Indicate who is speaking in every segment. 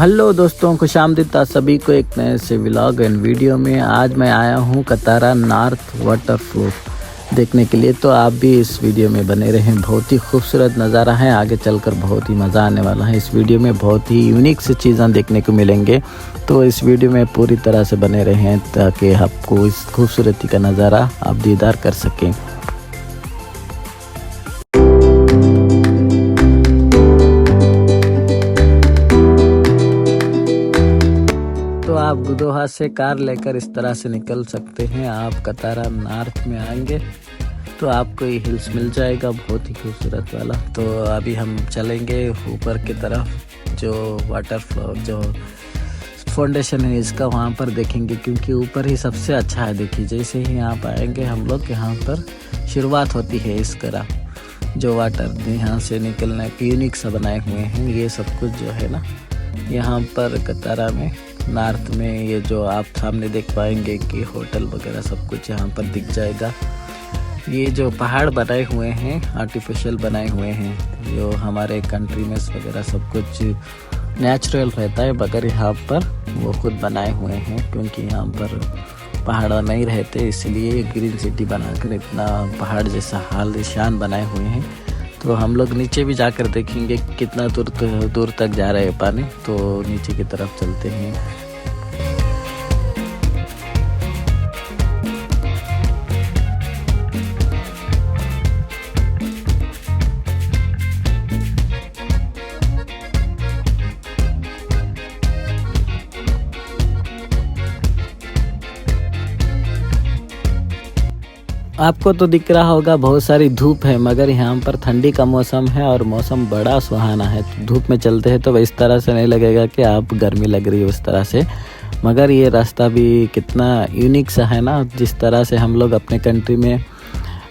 Speaker 1: Hello दोस्तों, खुशामदीद सभी को एक नए से व्लॉग एंड वीडियो में। आज मैं आया हूँ कतारा नॉर्थ वाटरफॉल देखने के लिए, तो आप भी इस वीडियो में बने रहें। बहुत ही खूबसूरत नज़ारा है, आगे चलकर बहुत ही मज़ा आने वाला है। इस वीडियो में बहुत ही यूनिक सी चीज़ें देखने को मिलेंगे, तो इस वीडियो में पूरी तरह से बने रहें ताकि आपको इस खूबसूरती का नज़ारा आप दीदार कर सकें। तो आप गुदोहा से कार लेकर इस तरह से निकल सकते हैं। आप कतारा नॉर्थ में आएंगे तो आपको ये हिल्स मिल जाएगा, बहुत ही खूबसूरत वाला। तो अभी हम चलेंगे ऊपर की तरफ, जो वाटरफॉल जो फाउंडेशन है इसका वहाँ पर देखेंगे, क्योंकि ऊपर ही सबसे अच्छा है। देखिए, जैसे ही यहाँ पर आएंगे हम लोग, यहाँ पर शुरुआत होती है इस तरह। जो वाटर यहाँ से निकलने के यूनिक सा बनाए हुए हैं, ये सब कुछ जो है ना यहाँ पर कतारा में नॉर्थ में, ये जो आप सामने देख पाएंगे कि होटल वगैरह सब कुछ यहाँ पर दिख जाएगा। ये जो पहाड़ बनाए हुए हैं आर्टिफिशियल बनाए हुए हैं, जो हमारे कंट्री में वगैरह सब कुछ नेचुरल रहता है, मगर यहाँ पर वो खुद बनाए हुए हैं, क्योंकि यहाँ पर पहाड़ नहीं रहते, इसलिए ग्रीन सिटी बनाकर इतना पहाड़ जैसा आलीशान बनाए हुए हैं। तो हम लोग नीचे भी जाकर देखेंगे कितना दूर तक जा रहा है पानी, तो नीचे की तरफ चलते हैं। आपको तो दिख रहा होगा बहुत सारी धूप है, मगर यहाँ पर ठंडी का मौसम है और मौसम बड़ा सुहाना है। तो धूप में चलते हैं तो इस तरह से नहीं लगेगा कि आप गर्मी लग रही है उस तरह से। मगर ये रास्ता भी कितना यूनिक सा है ना, जिस तरह से हम लोग अपने कंट्री में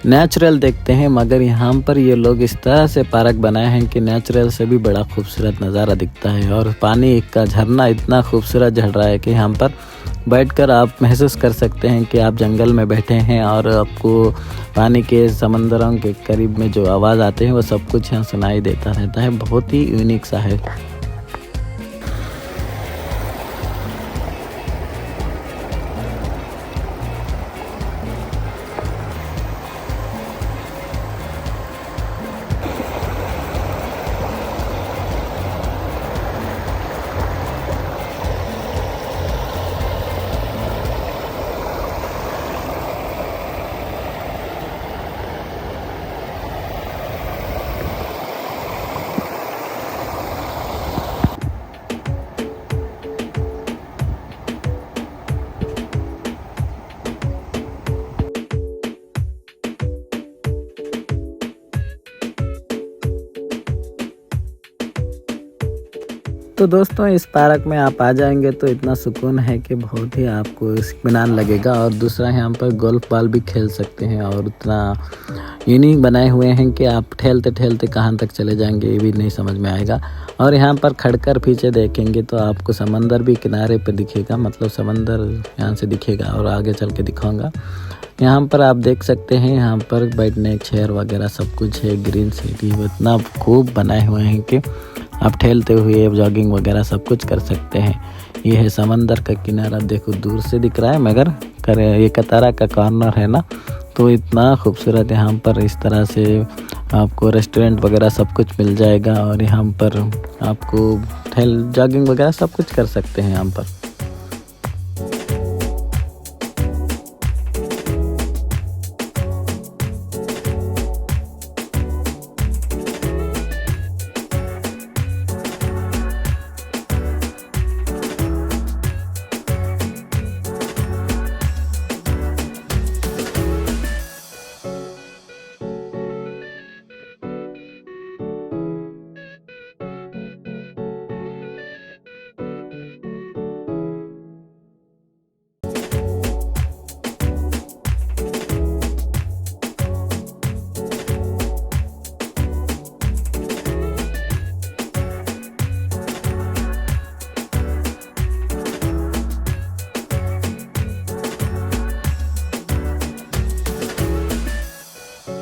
Speaker 1: नेचुरल देखते हैं, मगर यहाँ पर ये लोग इस तरह से पार्क बनाए हैं कि नेचुरल से भी बड़ा खूबसूरत नज़ारा दिखता है। और पानी का झरना इतना खूबसूरत झड़ रहा है कि यहाँ पर बैठकर आप महसूस कर सकते हैं कि आप जंगल में बैठे हैं, और आपको पानी के समंदरों के करीब में जो आवाज़ आते हैं वो सब कुछ यहाँ सुनाई देता रहता है। बहुत ही यूनिक सा है। तो दोस्तों, इस पार्क में आप आ जाएंगे तो इतना सुकून है कि बहुत ही आपको इत्मीनान लगेगा। और दूसरा, यहाँ पर गोल्फ बॉल भी खेल सकते हैं, और उतना यूनिक बनाए हुए हैं कि आप ठेलते ठेलते कहाँ तक चले जाएंगे ये भी नहीं समझ में आएगा। और यहाँ पर खड़कर पीछे देखेंगे तो आपको समंदर भी किनारे पर दिखेगा, मतलब समंदर यहाँ से दिखेगा, और आगे चल के दिखाऊँगा। यहाँ पर आप देख सकते हैं, यहाँ पर बैठने चेयर वगैरह सब कुछ है। ग्रीन सिटी इतना खूब बनाए हुए हैं कि आप ठहलते हुए जॉगिंग वगैरह सब कुछ कर सकते हैं। ये है समंदर का किनारा, देखो दूर से दिख रहा है, मगर ये कतारा का कॉर्नर है ना, तो इतना खूबसूरत। यहाँ पर इस तरह से आपको रेस्टोरेंट वगैरह सब कुछ मिल जाएगा, और यहाँ पर आपको जॉगिंग वगैरह सब कुछ कर सकते हैं यहाँ पर।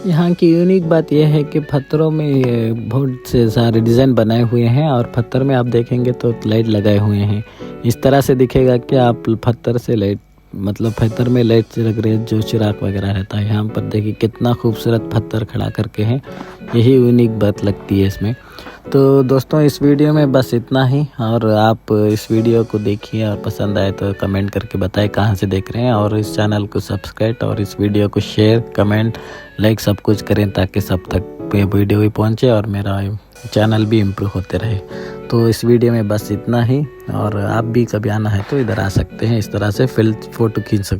Speaker 1: यहाँ की यूनिक बात यह है कि पत्थरों में बहुत से सारे डिज़ाइन बनाए हुए हैं और पत्थर में आप देखेंगे तो लाइट लगाए हुए हैं। इस तरह से दिखेगा कि आप पत्थर से लाइट मतलब पत्थर में लाइट लग रही है, जो चिराग वगैरह रहता है। यहाँ पर देखिए कितना खूबसूरत पत्थर खड़ा करके हैं, यही यूनिक बात लगती है इसमें। तो दोस्तों इस वीडियो में बस इतना ही, और आप इस वीडियो को देखिए और पसंद आए तो कमेंट करके बताएं कहाँ से देख रहे हैं, और इस चैनल को सब्सक्राइब और इस वीडियो को शेयर कमेंट लाइक सब कुछ करें ताकि सब तक ये वीडियो भी पहुँचे और मेरा चैनल भी इम्प्रूव होते रहे। तो इस वीडियो में बस इतना ही, और आप भी कभी आना है तो इधर आ सकते हैं, इस तरह से फ़ोटो खींच सकते हैं।